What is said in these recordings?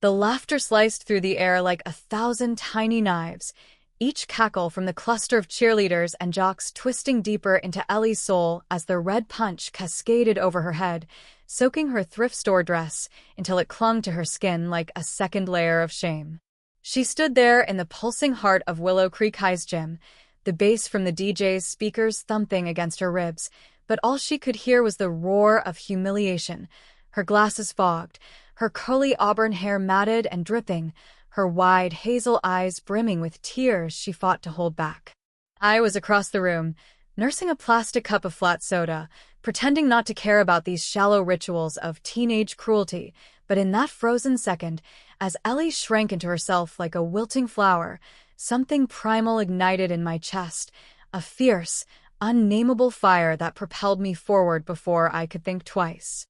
The laughter sliced through the air like 1,000 tiny knives, each cackle from the cluster of cheerleaders and jocks twisting deeper into Ellie's soul as the red punch cascaded over her head, soaking her thrift store dress until it clung to her skin like a second layer of shame. She stood there in the pulsing heart of Willow Creek High's gym, the bass from the DJ's speakers thumping against her ribs, but all she could hear was the roar of humiliation. Her glasses fogged, her curly auburn hair matted and dripping, her wide hazel eyes brimming with tears she fought to hold back. I was across the room, nursing a plastic cup of flat soda, pretending not to care about these shallow rituals of teenage cruelty, but in that frozen second, as Ellie shrank into herself like a wilting flower, something primal ignited in my chest, a fierce, unnameable fire that propelled me forward before I could think twice.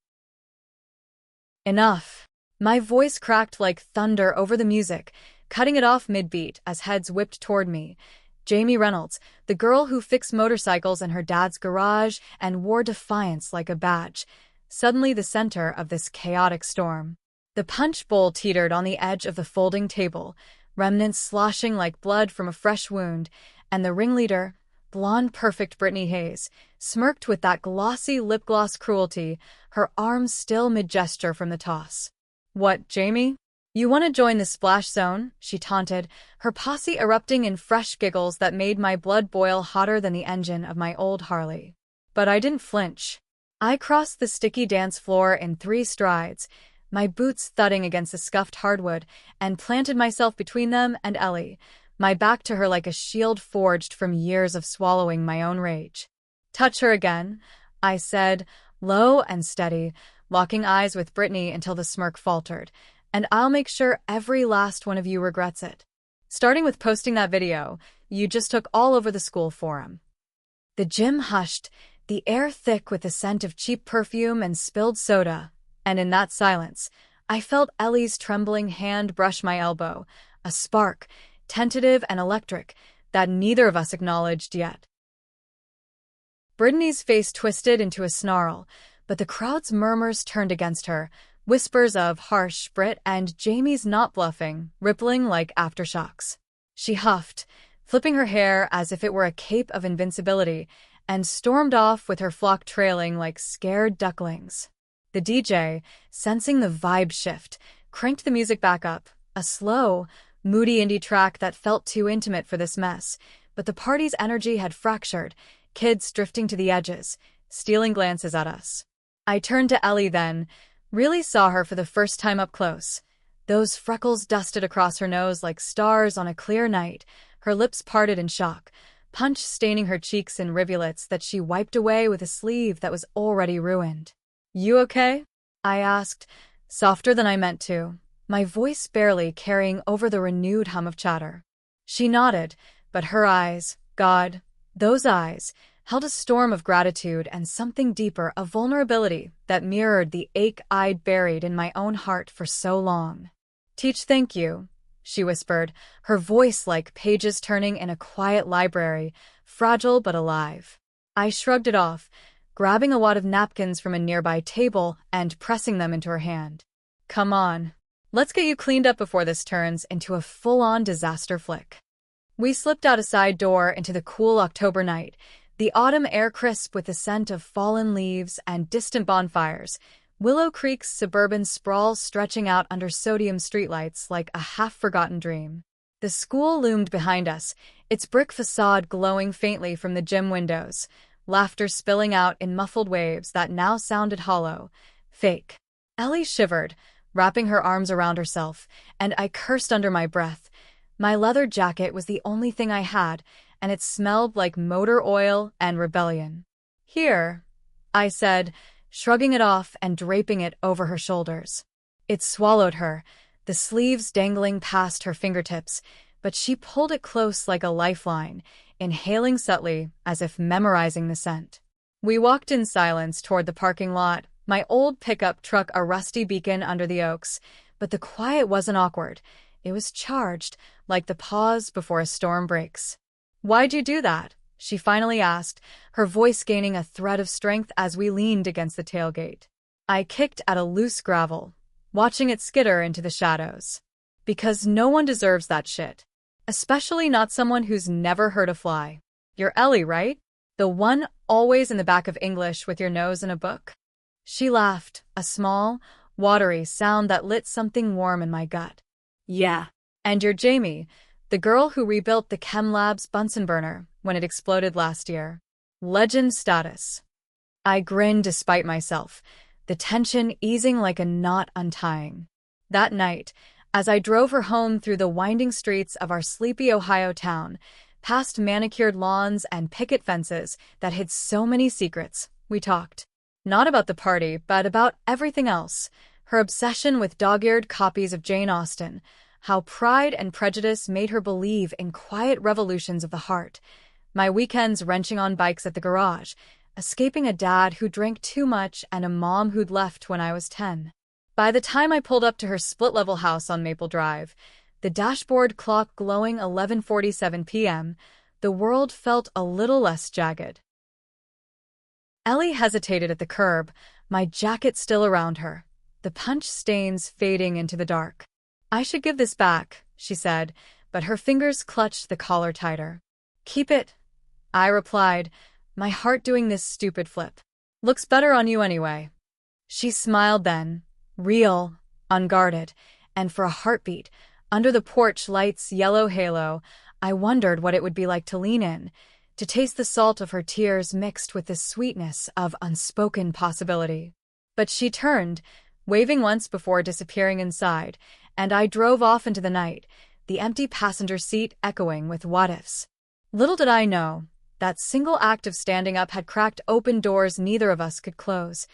Enough. My voice cracked like thunder over the music, cutting it off mid-beat as heads whipped toward me. Jamie Reynolds, the girl who fixed motorcycles in her dad's garage and wore defiance like a badge, suddenly the center of this chaotic storm. The punch bowl teetered on the edge of the folding table, remnants sloshing like blood from a fresh wound, and the ringleader, blonde-perfect Brittany Hayes, smirked with that glossy lip gloss cruelty, her arms still mid-gesture from the toss. "What, Jamie? You want to join the splash zone?" she taunted, her posse erupting in fresh giggles that made my blood boil hotter than the engine of my old Harley. But I didn't flinch. I crossed the sticky dance floor in 3 strides, my boots thudding against the scuffed hardwood, and planted myself between them and Ellie, my back to her like a shield forged from years of swallowing my own rage. "Touch her again," I said, low and steady, locking eyes with Brittany until the smirk faltered, "and I'll make sure every last one of you regrets it. Starting with posting that video you just took all over the school forum." The gym hushed, the air thick with the scent of cheap perfume and spilled soda, and in that silence, I felt Ellie's trembling hand brush my elbow, a spark, tentative and electric, that neither of us acknowledged yet. Brittany's face twisted into a snarl, but the crowd's murmurs turned against her, whispers of harsh Brit and Jamie's not bluffing, rippling like aftershocks. She huffed, flipping her hair as if it were a cape of invincibility, and stormed off with her flock trailing like scared ducklings. The DJ, sensing the vibe shift, cranked the music back up, a slow, moody indie track that felt too intimate for this mess, but the party's energy had fractured, kids drifting to the edges, stealing glances at us. I turned to Ellie then, really saw her for the first time up close. Those freckles dusted across her nose like stars on a clear night, her lips parted in shock, punch staining her cheeks in rivulets that she wiped away with a sleeve that was already ruined. "You okay?" I asked, softer than I meant to, my voice barely carrying over the renewed hum of chatter. She nodded, but her eyes, God, those eyes, held a storm of gratitude and something deeper, a vulnerability that mirrored the ache I'd buried in my own heart for so long. "Teach, thank you," she whispered, her voice like pages turning in a quiet library, fragile but alive. I shrugged it off, grabbing a wad of napkins from a nearby table and pressing them into her hand. "Come on. Let's get you cleaned up before this turns into a full-on disaster flick." We slipped out a side door into the cool October night, the autumn air crisp with the scent of fallen leaves and distant bonfires, Willow Creek's suburban sprawl stretching out under sodium streetlights like a half-forgotten dream. The school loomed behind us, its brick facade glowing faintly from the gym windows, laughter spilling out in muffled waves that now sounded hollow, fake. Ellie shivered, wrapping her arms around herself, and I cursed under my breath. My leather jacket was the only thing I had, and it smelled like motor oil and rebellion. "Here," I said, shrugging it off and draping it over her shoulders. It swallowed her, the sleeves dangling past her fingertips, but she pulled it close like a lifeline, inhaling subtly as if memorizing the scent. We walked in silence toward the parking lot, my old pickup truck a rusty beacon under the oaks, but the quiet wasn't awkward. It was charged, like the pause before a storm breaks. "Why'd you do that?" she finally asked, her voice gaining a thread of strength as we leaned against the tailgate. I kicked at a loose gravel, watching it skitter into the shadows. Because no one deserves that shit. Especially not someone who's never heard a fly. You're Ellie, right? The one always in the back of English with your nose in a book? She laughed, a small, watery sound that lit something warm in my gut. Yeah. And you're Jamie, the girl who rebuilt the Chem Lab's Bunsen burner when it exploded last year. Legend status. I grinned despite myself, the tension easing like a knot untying. That night, as I drove her home through the winding streets of our sleepy Ohio town, past manicured lawns and picket fences that hid so many secrets, we talked. Not about the party, but about everything else. Her obsession with dog-eared copies of Jane Austen, how Pride and Prejudice made her believe in quiet revolutions of the heart, my weekends wrenching on bikes at the garage, escaping a dad who drank too much and a mom who'd left when I was 10. By the time I pulled up to her split-level house on Maple Drive, the dashboard clock glowing 11:47 p.m., the world felt a little less jagged. Ellie hesitated at the curb, my jacket still around her, the punch stains fading into the dark. I should give this back, she said, but her fingers clutched the collar tighter. Keep it, I replied, my heart doing this stupid flip. Looks better on you anyway. She smiled then, real, unguarded, and for a heartbeat, under the porch light's yellow halo, I wondered what it would be like to lean in, to taste the salt of her tears mixed with the sweetness of unspoken possibility. But she turned, waving once before disappearing inside, and I drove off into the night, the empty passenger seat echoing with what-ifs. Little did I know, that single act of standing up had cracked open doors neither of us could close,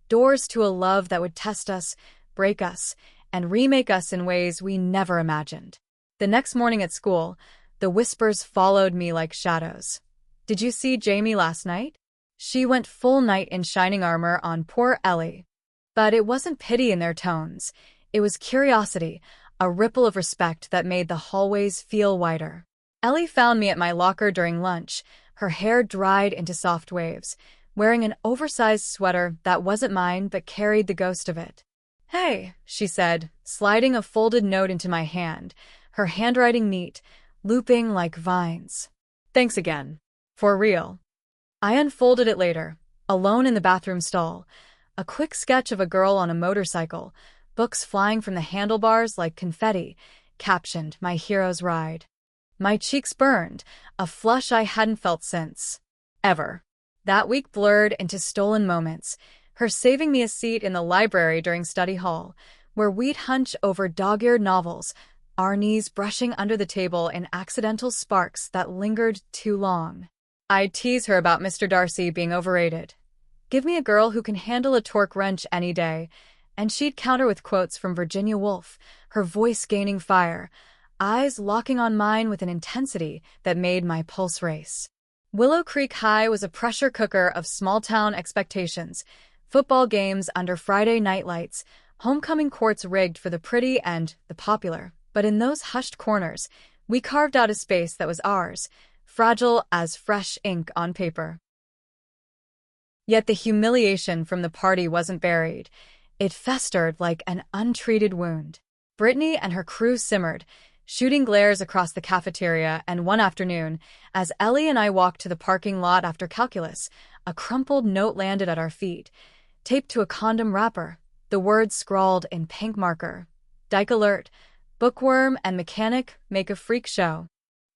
doors to a love that would test us, break us, and remake us in ways we never imagined. The next morning at school, the whispers followed me like shadows. Did you see Jamie last night? She went full knight in shining armor on poor Ellie. But it wasn't pity in their tones. It was curiosity, a ripple of respect that made the hallways feel wider. Ellie found me at my locker during lunch, her hair dried into soft waves, wearing an oversized sweater that wasn't mine but carried the ghost of it. Hey, she said, sliding a folded note into my hand, her handwriting neat, looping like vines. Thanks again. For real. I unfolded it later, alone in the bathroom stall, a quick sketch of a girl on a motorcycle, books flying from the handlebars like confetti, captioned My Hero's Ride. My cheeks burned, a flush I hadn't felt since. Ever. That week blurred into stolen moments, her saving me a seat in the library during study hall, where we'd hunch over dog-eared novels, our knees brushing under the table in accidental sparks that lingered too long. I'd tease her about Mr. Darcy being overrated. Give me a girl who can handle a torque wrench any day, and she'd counter with quotes from Virginia Woolf, her voice gaining fire, eyes locking on mine with an intensity that made my pulse race. Willow Creek High was a pressure cooker of small-town expectations, football games under Friday night lights, homecoming courts rigged for the pretty and the popular. But in those hushed corners, we carved out a space that was ours, fragile as fresh ink on paper. Yet the humiliation from the party wasn't buried. It festered like an untreated wound. Brittany and her crew simmered, shooting glares across the cafeteria, and one afternoon, as Ellie and I walked to the parking lot after calculus, a crumpled note landed at our feet, taped to a condom wrapper, the words scrawled in pink marker. Dyke alert, Bookworm and mechanic make a freak show.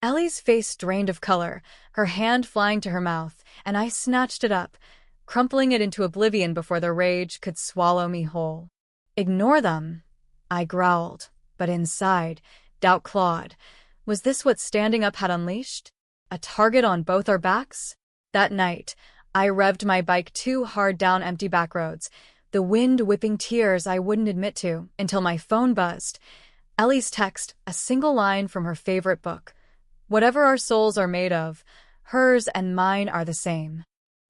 Ellie's face drained of color, her hand flying to her mouth, and I snatched it up, crumpling it into oblivion before the rage could swallow me whole. Ignore them, I growled, but inside, doubt clawed. Was this what standing up had unleashed? A target on both our backs? That night, I revved my bike too hard down empty back roads, the wind whipping tears I wouldn't admit to, until my phone buzzed. Ellie's text, a single line from her favorite book. Whatever our souls are made of, hers and mine are the same.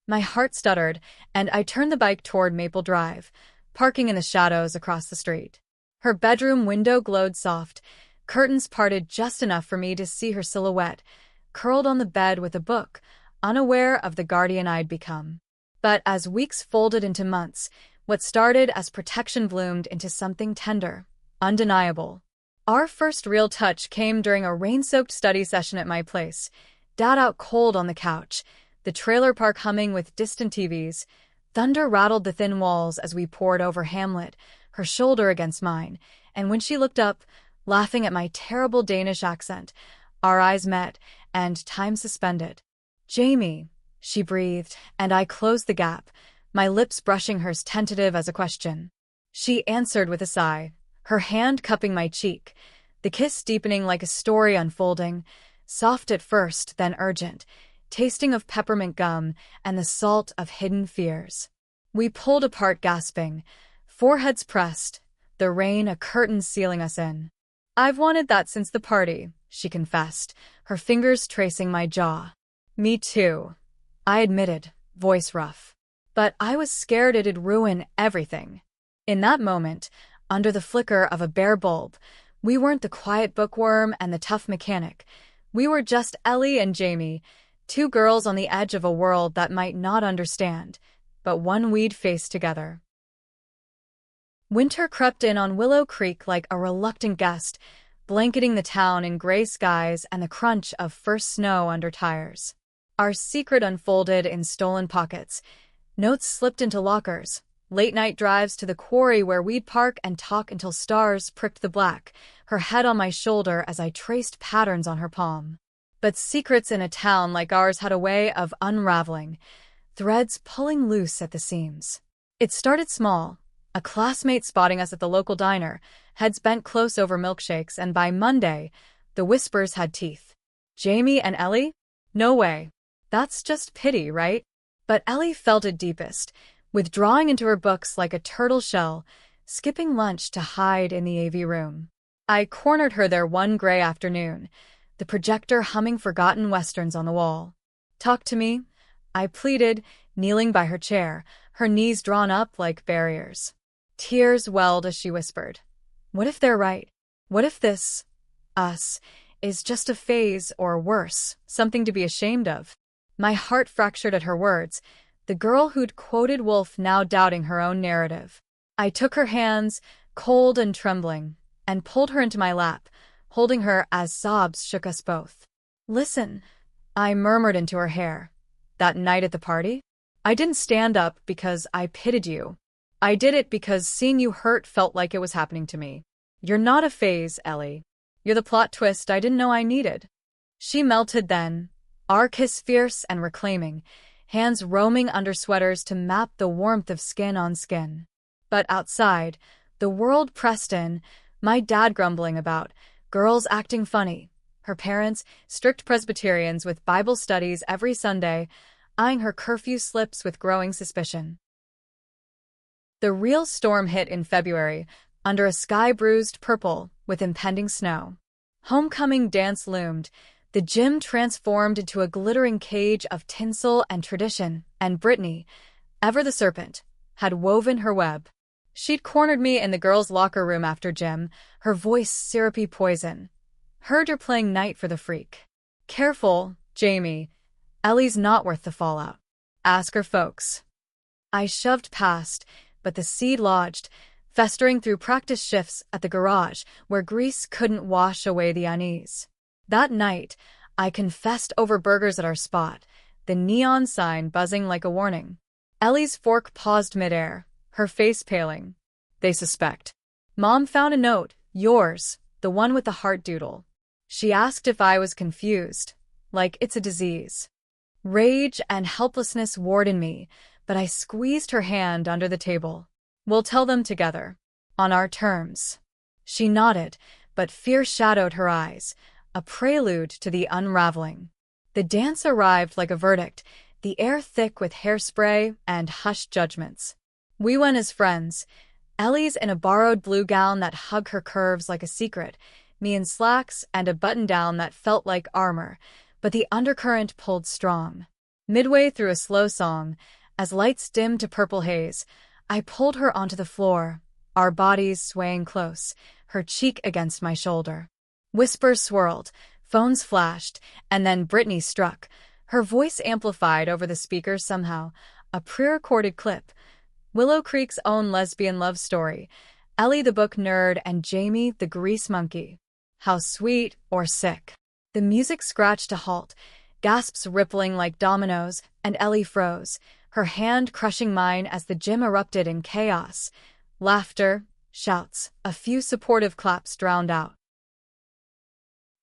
My heart stuttered, and I turned the bike toward Maple Drive, parking in the shadows across the street. Her bedroom window glowed soft, curtains parted just enough for me to see her silhouette, curled on the bed with a book, unaware of the guardian I'd become. But as weeks folded into months, What started as protection bloomed into something tender, undeniable. Our first real touch came during a rain-soaked study session at my place. Dad out cold on the couch, the trailer park humming with distant TVs. Thunder rattled the thin walls as we pored over Hamlet, her shoulder against mine, and when she looked up, laughing at my terrible Danish accent, our eyes met, and time suspended. "Jamie," she breathed, and I closed the gap, my lips brushing hers tentative as a question. She answered with a sigh, her hand cupping my cheek, the kiss deepening like a story unfolding, soft at first, then urgent, tasting of peppermint gum and the salt of hidden fears. We pulled apart gasping, foreheads pressed, the rain a curtain sealing us in. "I've wanted that since the party," she confessed, her fingers tracing my jaw. "Me too," I admitted, voice rough. But I was scared it'd ruin everything. In that moment, under the flicker of a bare bulb, we weren't the quiet bookworm and the tough mechanic. We were just Ellie and Jamie, two girls on the edge of a world that might not understand, but one we'd face together. Winter crept in on Willow Creek like a reluctant guest, blanketing the town in gray skies and the crunch of first snow under tires. Our secret unfolded in stolen pockets. Notes slipped into lockers, late-night drives to the quarry where we'd park and talk until stars pricked the black, her head on my shoulder as I traced patterns on her palm. But secrets in a town like ours had a way of unraveling, threads pulling loose at the seams. It started small, a classmate spotting us at the local diner, heads bent close over milkshakes, and by Monday, the whispers had teeth. "Jamie and Ellie? No way. That's just pity, right?" But Ellie felt it deepest, withdrawing into her books like a turtle shell, skipping lunch to hide in the AV room. I cornered her there one gray afternoon, the projector humming forgotten westerns on the wall. "Talk to me," I pleaded, kneeling by her chair, her knees drawn up like barriers. Tears welled as she whispered, "What if they're right? What if this, us, is just a phase or worse, something to be ashamed of?" My heart fractured at her words, the girl who'd quoted Woolf now doubting her own narrative. I took her hands, cold and trembling, and pulled her into my lap, holding her as sobs shook us both. "Listen," I murmured into her hair. "That night at the party? I didn't stand up because I pitied you. I did it because seeing you hurt felt like it was happening to me. You're not a phase, Ellie. You're the plot twist I didn't know I needed." She melted then, our kiss fierce and reclaiming, hands roaming under sweaters to map the warmth of skin on skin. But outside, the world pressed in, my dad grumbling about girls acting funny, her parents, strict Presbyterians with Bible studies every Sunday, eyeing her curfew slips with growing suspicion. The real storm hit in February, under a sky bruised purple with impending snow. Homecoming dance loomed, the gym transformed into a glittering cage of tinsel and tradition, and Brittany, ever the serpent, had woven her web. She'd cornered me in the girls' locker room after gym, her voice syrupy poison. "Heard you're playing Night for the Freak. Careful, Jamie. Ellie's not worth the fallout. Ask her folks." I shoved past, but the seed lodged, festering through practice shifts at the garage where grease couldn't wash away the unease. That night, I confessed over burgers at our spot, the neon sign buzzing like a warning. Ellie's fork paused midair, her face paling. "They suspect. Mom found a note, yours, the one with the heart doodle." She asked if I was confused, like it's a disease. Rage and helplessness warred in me, but I squeezed her hand under the table. "We'll tell them together. On our terms." She nodded, but fear shadowed her eyes, a prelude to the unraveling. The dance arrived like a verdict, the air thick with hairspray and hushed judgments. We went as friends. Ellie's in a borrowed blue gown that hugged her curves like a secret, me in slacks and a button-down that felt like armor, but the undercurrent pulled strong. Midway through a slow song, as lights dimmed to purple haze, I pulled her onto the floor, our bodies swaying close, her cheek against my shoulder. Whispers swirled, phones flashed, and then Brittany struck, her voice amplified over the speakers somehow, a pre-recorded clip. Willow Creek's own lesbian love story. Ellie the book nerd and Jamie the grease monkey. How sweet or sick. The music scratched to halt, gasps rippling like dominoes, and Ellie froze, her hand crushing mine as the gym erupted in chaos. Laughter, shouts, a few supportive claps drowned out.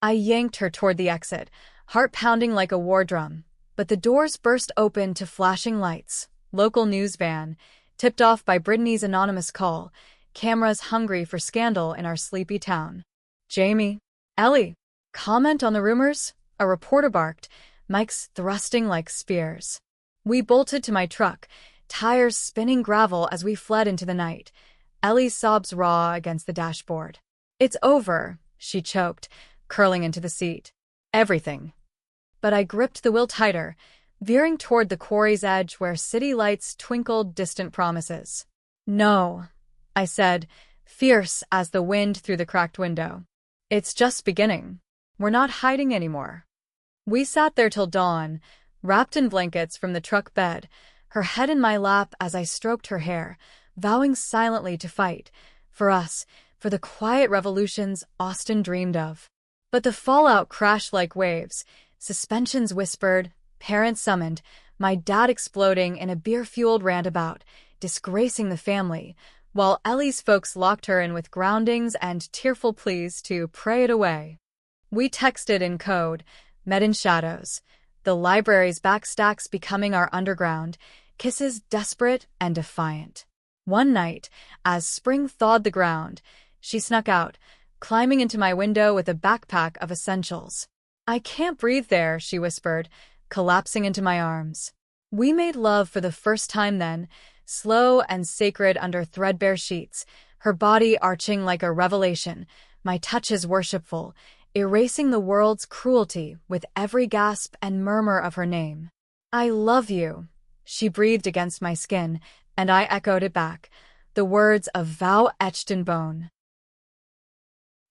I yanked her toward the exit, heart pounding like a war drum, but the doors burst open to flashing lights. Local news van, tipped off by Brittany's anonymous call, cameras hungry for scandal in our sleepy town. Jamie, Ellie, comment on the rumors? A reporter barked, mics thrusting like spears. We bolted to my truck, tires spinning gravel as we fled into the night. Ellie's sobs raw against the dashboard. It's over, she choked, curling into the seat. Everything. But I gripped the wheel tighter, veering toward the quarry's edge where city lights twinkled distant promises. No, I said, fierce as the wind through the cracked window. It's just beginning. We're not hiding anymore. We sat there till dawn, wrapped in blankets from the truck bed, her head in my lap as I stroked her hair, vowing silently to fight, for us, for the quiet revolutions Austin dreamed of. But the fallout crashed like waves, suspensions whispered, parents summoned, my dad exploding in a beer-fueled randabout, disgracing the family, while Ellie's folks locked her in with groundings and tearful pleas to pray it away. We texted in code, met in shadows, the library's backstacks becoming our underground, kisses desperate and defiant. One night, as spring thawed the ground, she snuck out, climbing into my window with a backpack of essentials. I can't breathe there, she whispered, collapsing into my arms. We made love for the first time then, slow and sacred under threadbare sheets, her body arching like a revelation, my touches worshipful, erasing the world's cruelty with every gasp and murmur of her name. I love you, she breathed against my skin, and I echoed it back, the words of vow etched in bone.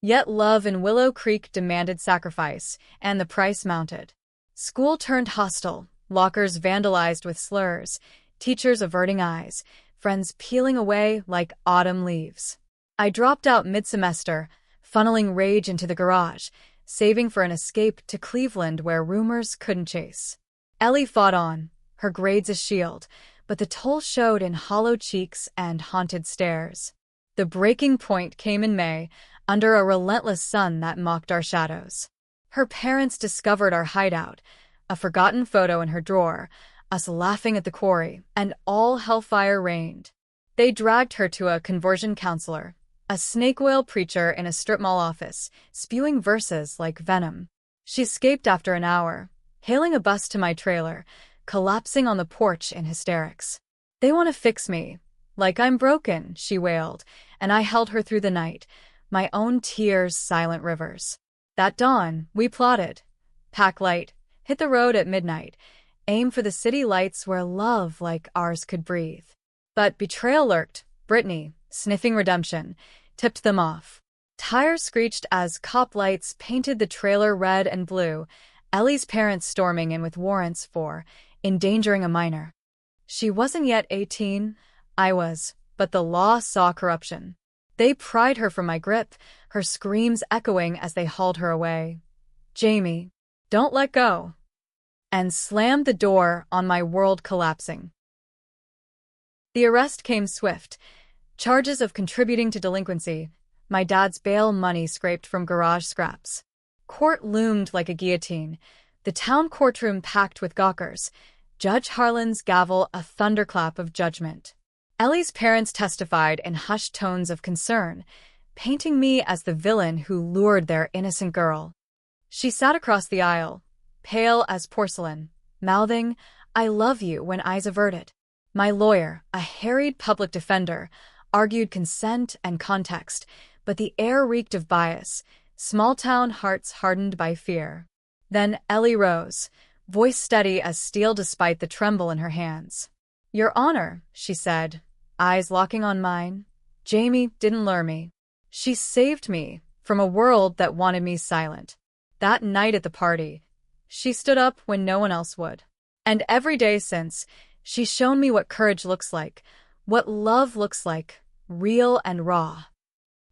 Yet love in Willow Creek demanded sacrifice, and the price mounted. School turned hostile, lockers vandalized with slurs, teachers averting eyes, friends peeling away like autumn leaves. I dropped out mid-semester, funneling rage into the garage, saving for an escape to Cleveland where rumors couldn't chase. Ellie fought on, her grades a shield, but the toll showed in hollow cheeks and haunted stares. The breaking point came in May, under a relentless sun that mocked our shadows. Her parents discovered our hideout, a forgotten photo in her drawer, us laughing at the quarry, and all hellfire reigned. They dragged her to a conversion counselor, a snake oil preacher in a strip mall office, spewing verses like venom. She escaped after an hour, hailing a bus to my trailer, collapsing on the porch in hysterics. They want to fix me, like I'm broken, she wailed, and I held her through the night, my own tears silent rivers. That dawn, we plotted. Pack light, hit the road at midnight, aim for the city lights where love like ours could breathe. But betrayal lurked. Brittany, sniffing redemption, tipped them off. Tires screeched as cop lights painted the trailer red and blue, Ellie's parents storming in with warrants for endangering a minor. She wasn't yet 18, I was, but the law saw corruption. They pried her from my grip, her screams echoing as they hauled her away. Jamie, don't let go. And slammed the door on my world collapsing. The arrest came swift. Charges of contributing to delinquency, my dad's bail money scraped from garage scraps. Court loomed like a guillotine, the town courtroom packed with gawkers, Judge Harlan's gavel a thunderclap of judgment. Ellie's parents testified in hushed tones of concern, painting me as the villain who lured their innocent girl. She sat across the aisle, pale as porcelain, mouthing, "I love you," when eyes averted. My lawyer, a harried public defender, argued consent and context, but the air reeked of bias, small-town hearts hardened by fear. Then Ellie rose, voice steady as steel despite the tremble in her hands. "Your Honor," she said, eyes locking on mine, "Jamie didn't lure me. She saved me from a world that wanted me silent. That night at the party, she stood up when no one else would. And every day since, she's shown me what courage looks like, What love looks like, real and raw.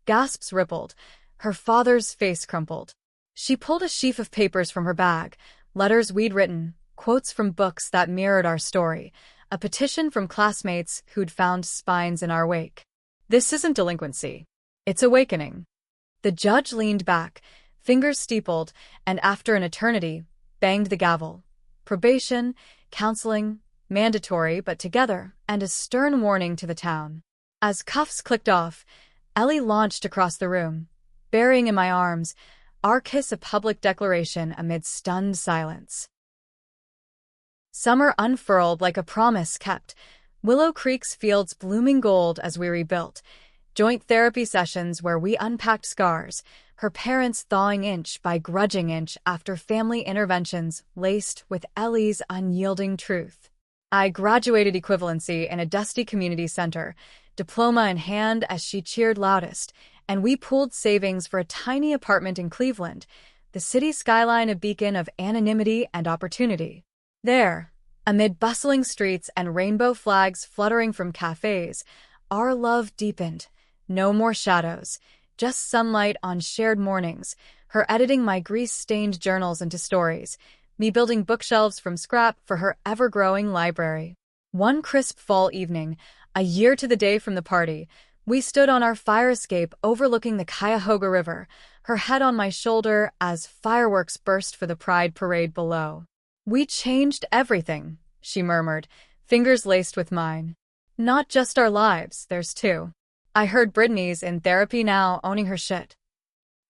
Gasps rippled. Her father's face crumpled. She pulled a sheaf of papers from her bag, letters we'd written, quotes from books that mirrored our story, a petition from classmates who'd found spines in our wake. This isn't delinquency. It's awakening. The judge leaned back, fingers steepled, and after an eternity, banged the gavel. Probation, counseling, mandatory but together, and a stern warning to the town. As cuffs clicked off, Ellie launched across the room, burying in my arms, our kiss a public declaration amid stunned silence. Summer unfurled like a promise kept, Willow Creek's fields blooming gold as we rebuilt, joint therapy sessions where we unpacked scars, her parents thawing inch by grudging inch after family interventions laced with Ellie's unyielding truth. I graduated equivalency in a dusty community center, diploma in hand as she cheered loudest, and we pooled savings for a tiny apartment in Cleveland, the city skyline a beacon of anonymity and opportunity. There, amid bustling streets and rainbow flags fluttering from cafes, our love deepened. No more shadows, just sunlight on shared mornings, her editing my grease-stained journals into stories, me building bookshelves from scrap for her ever-growing library. One crisp fall evening, a year to the day from the party, we stood on our fire escape overlooking the Cuyahoga River, her head on my shoulder as fireworks burst for the Pride Parade below. "We changed everything," she murmured, fingers laced with mine. "Not just our lives, there's two." I heard Brittany's in therapy now, owning her shit.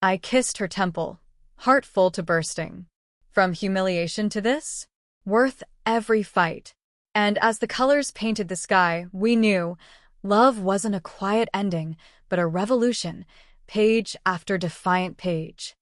I kissed her temple, heart full to bursting. From humiliation to this? Worth every fight. And as the colors painted the sky, we knew love wasn't a quiet ending, but a revolution, page after defiant page.